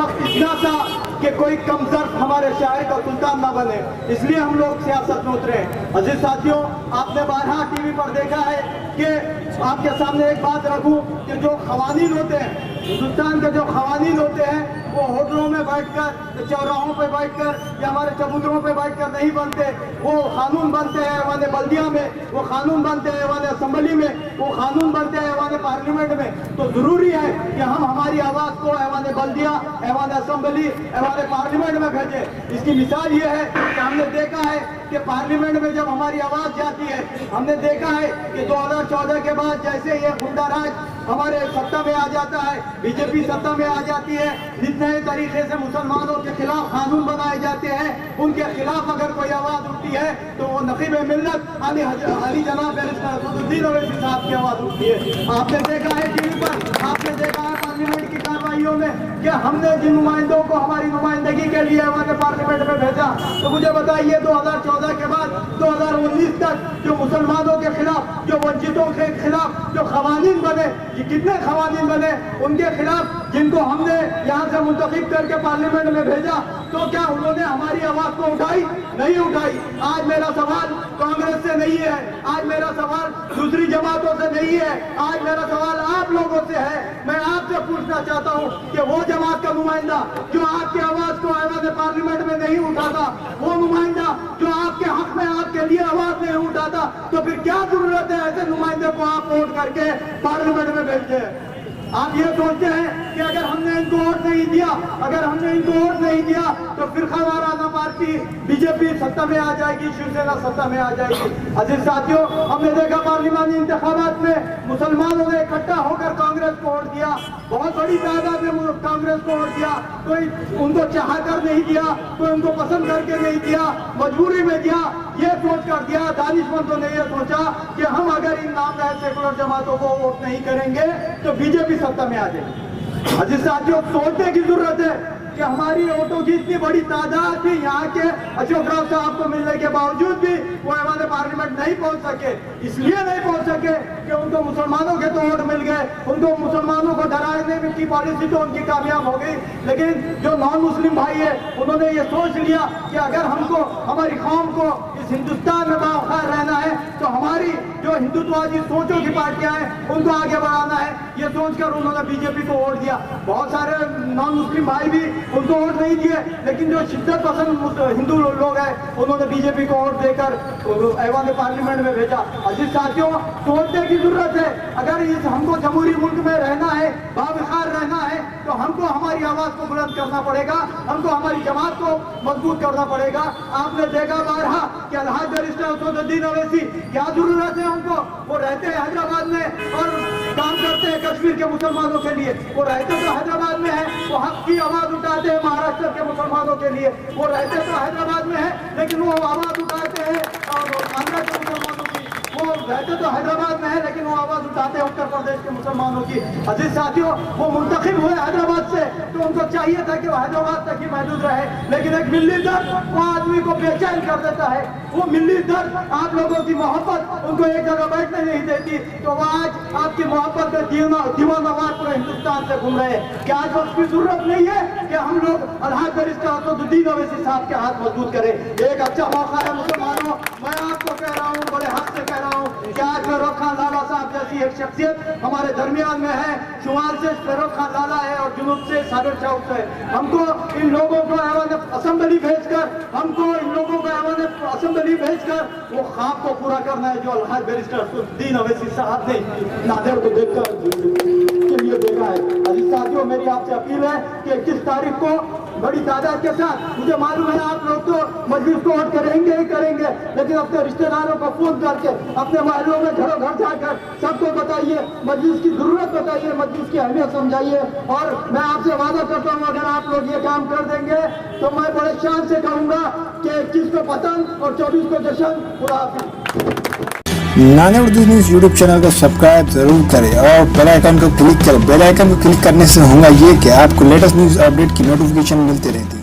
वक्त इतना था कि कोई कमजोर हमारे शहर का सुल्तान ना बने, इसलिए हम लोग सियासत में उतरे। अजीज साथियों, आपने बारहा टीवी पर देखा है कि आपके सामने एक बात रखूं कि जो खवानीन होते हैं, हिंदुस्तान के जो खवानीन होते हैं, वो होटलों में बैठकर, चौराहों पे बैठकर या हमारे चबूतरों पे बैठकर नहीं बनते। वो कानून बनते हैं ऐवान बल्दिया में, वो कानून बनते हैं ऐवान असम्बली में, वो कानून बनते हैं ऐवान पार्लियामेंट में। तो जरूरी है कि हम हमारी आवाज को ऐवान बल्दिया, ऐवान असम्बली, ऐवान पार्लियामेंट में भेजें। इसकी मिसाल ये है कि हमने देखा है कि पार्लियामेंट में जब हमारी आवाज जाती है, हमने देखा है कि 2014 के बाद जैसे ये गुंडा राज हमारे सत्ता में आ जाता है, बीजेपी सत्ता में आ जाती है, जिस नए तरीके से मुसलमानों के खिलाफ कानून बनाए जाते हैं, उनके खिलाफ अगर कोई आवाज उठती है तो वो नकीब मिल्लत अली जनाब असदुद्दीन ओवैसी साहब की आवाज उठती है। आपने देखा है टीवी पर, आपने देखा है पार्लियामेंट की कार्रवाइयों में कि हमने जिन नुमाइंदों को हमारी नुमाइंदगी के लिए हमारे पार्लियामेंट में भेजा, तो मुझे बताइए 2014 के बाद 2019 तक जो मुसलमानों के खिलाफ, जो वंचितों के खिलाफ जो खवानीन बने, ये कितने खवानीन बने, उनके खिलाफ जिनको हमने यहाँ से मुंतखब करके पार्लियामेंट में भेजा, तो क्या उन्होंने हमारी आवाज को उठाई? नहीं उठाई। आज मेरा सवाल कांग्रेस से नहीं है, आज मेरा सवाल दूसरी जमातों से नहीं है, आज मेरा सवाल आप लोगों से है। मैं आपसे पूछना चाहता हूँ कि वो जमात का नुमाइंदा जो आपकी आवाज को ऐवान पार्लियामेंट में नहीं उठाता, वो नुमाइंदा जो आपके हक में, आपके लिए आवाज नहीं उठाता, तो फिर क्या जरूरत है ऐसे नुमाइंदे को आप वोट करके पार्लियामेंट में भेजते हैं? आप ये सोचते हैं कि अगर हमने इनको वोट नहीं दिया, अगर हमने इनको वोट नहीं दिया तो फिरका वाराना पार्टी बीजेपी सत्ता में आ जाएगी, शिवसेना सत्ता में आ जाएगी। अजीज साथियों, हमने देखा पार्लियामानी इंतखाबात में मुसलमानों ने इकट्ठा होकर कांग्रेस को वोट दिया, बहुत बड़ी तादाद में कांग्रेस को वोट दिया। कोई उनको चाह कर नहीं दिया, कोई उनको पसंद करके नहीं दिया, मजबूरी में दिया। ये सोच कर दिया, दानिशमंदों ने ये सोचा कि हम अगर इन नामजद सेकुलर जमातों को वोट नहीं करेंगे तो बीजेपी सत्ता में आ जाएगी। अजीज साथियों, सोचने की जरूरत है कि हमारी वोटों की इतनी बड़ी तादाद थी, यहाँ के अशोक राव साहब को मिलने के बावजूद भी वो हमारे पार्लियामेंट नहीं पहुंच सके। इसलिए नहीं पहुंच सके कि उनको मुसलमानों के तो वोट मिल गए, उनको मुसलमानों को डराने की पॉलिसी तो उनकी कामयाब हो गई, लेकिन जो नॉन मुस्लिम भाई है उन्होंने ये सोच लिया कि अगर हमको, हमारी कौम को इस हिंदुस्तान में बावखार रहना है तो हमारी जो हिंदुत्ववादी सोचों की पार्टियां हैं उनको आगे बढ़ाना है। ये सोचकर उन्होंने बीजेपी को वोट दिया। बहुत सारे नॉन मुस्लिम भाई भी उनको वोट नहीं दिए, लेकिन जो शिद्दत पसंद हिंदू लोग हैं उन्होंने बीजेपी को वोट देकर ऐवान पार्लियामेंट में भेजा। अजीज साथियों, सोचने की जरूरत है। अगर इस हमको जमहूरी मुल्क में रहना है, बावखार रहना है, तो हमको हमारी आवाज को बुलंद करना पड़ेगा, हमको हमारी जमात को मजबूत करना पड़ेगा। आपने देखा बारहा कि अलहाज बैरिस्टर असदुद्दीन ओवैसी, क्या जरूरत है उनको? वो रहते हैं हैदराबाद में और काम करते हैं कश्मीर के मुसलमानों के लिए। वो रहते तो हैदराबाद में है, वो हक की आवाज उठाते हैं महाराष्ट्र के मुसलमानों के लिए। वो रहते तो हैदराबाद में है, लेकिन वो आवाज उठाते हैं और आंध्र के मुसलमानों की। वो रहते तो हैदराबाद में है, लेकिन वो आवाज उठाते हैं उत्तर प्रदेश के मुसलमानों की। अजीज साथियों, वो मुंतखब हुए हैदराबाद से, तो उनको चाहिए था कि वो हैदराबाद तक ही महदूद रहे, लेकिन एक मिली दर्द वो आदमी को बेचैन कर देता है। वो मिली दर्द, आप लोगों की मोहब्बत उनको एक जगह बैठने नहीं देती, तो वो आज आपकी मोहब्बत में दीवानवार पूरे हिंदुस्तान से घूम रहे हैं। क्या आज वक्त की जरूरत नहीं है कि हम लोग अलहाज बैरिस्टर असदुद्दीन ओवैसी साहब के हाथ मजबूत करें? एक अच्छा मौका है मुसलमानों। मैं आपको कह रहा हूँ, बड़े हक से कह रहा हूँ कि आज फेरोज खान लाला साहब जैसी एक शख्सियत हमारे दरमियान में है। शुमाल से फेरोज खान लाला है और जुनूब से साबिर चौक से। हमको इन लोगों को ऐवान असेंबली भेजकर, हमको इन लोगों को ऐवान असेंबली भेजकर वो ख्वाब को पूरा करना है जो अलहाज बैरिस्टर असदुद्दीन ओवैसी साहब ने नादिर को देखकर के लिए देखा है। अजीज साथियों, मेरी आपसे अपील है कि 21 तारीख को बड़ी तादाद के साथ, मुझे मालूम है आप लोग तो मजलिस को वोट करेंगे ही करेंगे, लेकिन अपने रिश्तेदारों को फोन करके, अपने महलों में घरों घर जाकर सबको बताइए, मजलिस की जरूरत बताइए, मजलिस की अहमियत समझाइए। और मैं आपसे वादा करता हूँ अगर आप लोग ये काम कर देंगे तो मैं बड़े शान से कहूँगा कि 21 को पतंग और 24 को जश्न। पूरा नाने उर्दू न्यूज़ यूट्यूब चैनल को सब्सक्राइब जरूर करें और बेल आइकन को क्लिक करें। बेल आइकन को क्लिक करने से होगा ये कि आपको लेटेस्ट न्यूज़ अपडेट की नोटिफिकेशन मिलती रहती है।